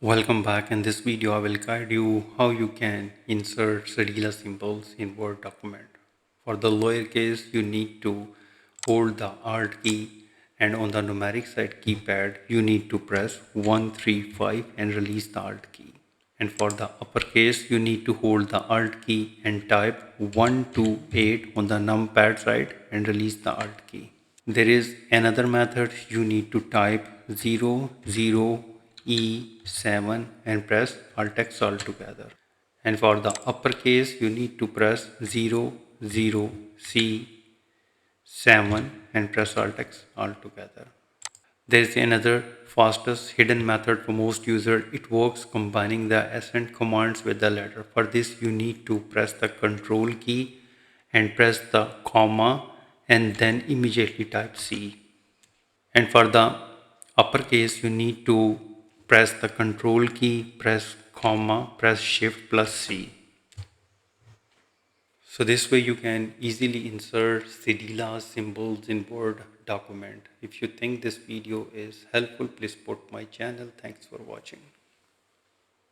Welcome back. In this video, I will guide you how you can insert Cedilla symbols in Word document. For the lowercase, you need to hold the Alt key, and on the numeric side keypad, you need to press 1, 3, 5 and release the Alt key. And for the uppercase, you need to hold the Alt key and type 1, 2, 8 on the numpad side and release the Alt key. There is another method. You need to type 00 E7 and press Alt X all together. And for the uppercase, you need to press 00 C7 and press Alt X all together. There is another fastest hidden method for most users. It works combining the accent commands with the letter. For this, you need to press the Control key and press the comma and then immediately type C. And for the uppercase, you need to press the Control key, press comma, press Shift plus C. So this way you can easily insert Cedilla symbols in Word document. If you think this video is helpful, please support my channel. Thanks for watching.